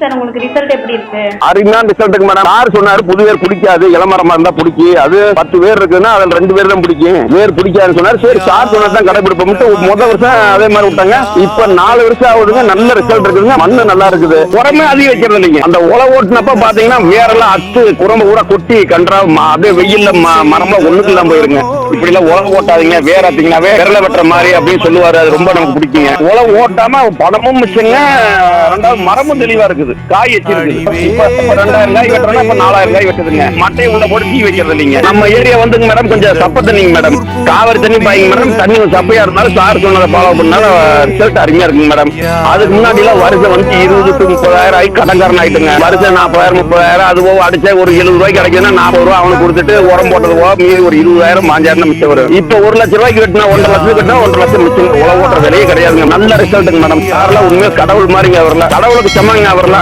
Sir உங்களுக்கு result எப்படி இருக்கு? அருமையான ரிசல்ட்டுக்கு மேடம். சார் சொன்னாரு புது வேர் பிடிக்காது, இளமரமா இருந்தா பிடிக்கி. அது 10 வேர் இருக்குன்னா அதுல 2 பேர் தான் பிடிக்கும், வேர் பிடிக்காதுன்னு சொன்னாரு. சரி சார் சொன்னா தான் கடைபிடிப்போம். முதல் வருஷம் அதே மாதிரி விட்டாங்க. இப்ப 4 வருஷம் ஆகுதுங்க. நல்ல ரிசல்ட் இருக்குதுங்க. மண்ணு நல்லா இருக்குது. உரமே அதிகம் வைக்கிறது இல்லைங்க. அந்த உழ ஓட்டுனப்ப பாத்தீங்கன்னா வேரெல்லாம் அத்து குரம்பு கூட கொட்டி கன்றா அப்படியே வெயில்ல மரம்லாம் ஒண்ணுக்கு இல்லாம போயிருங்க. இப்படி எல்லாம் உழவு ஓட்டாதீங்க, வேற அத்தீங்கன்னாவே விரல வெட்டுற மாதிரி அப்படின்னு சொல்லுவாரு. அது ரொம்ப நமக்கு பிடிக்குங்க. உழவு ஓட்டாம பணமும் மிச்சங்க, 2வது மரமும் தெளிவா இருக்குது, காய் வச்சிருக்கு. இப்ப 2000 காய் வெட்டுறோம்னா இப்ப 4000 காய் வெட்டுதுங்க. மட்டையை உள்ள போட்டு டீ வைக்கிறது இல்லைங்க. நம்ம ஏரியா வந்துங்க மேடம் கொஞ்சம் சப்ப தண்ணிங்க மேடம், காவிரி தண்ணி பாய்ங்க மேடம். தண்ணி சப்பையா இருந்தாலும் சார் சொன்னதை ஃபாலோ பண்ணாலும் ரிசல்ட் அருமையா இருக்குங்க மேடம். அதுக்கு முன்னாடி எல்லாம் வருஷம் வந்து 20 to 30,000 ஆகி கடன்காரன் ஆயிட்டுங்க. வருஷம் 40,000 30,000 அது போக அடிச்சா ஒரு 70 ரூபாய்க்கு கிடைக்குதுன்னா 40 ரூபா அவனுக்கு கொடுத்துட்டு உரம் போட்டது போக மீதி ஒரு 20,000 5,000 மிச்சம் வரும். இப்ப 1 லட்சம் ரூபாய்க்கு வெட்டினா 1.5 லட்சம் வெட்டினா 1.5 லட்சம் மிச்சம். உழவு ஓட்டுற விலையே கிடையாதுங்க. நல்ல ரிசல்ட்டுங்க மேடம். சார்லாம் உண்மையா கடவுள் மாதிரிங்க. அவர்ல கடவுளுக்கு சமங்க. அவர்ல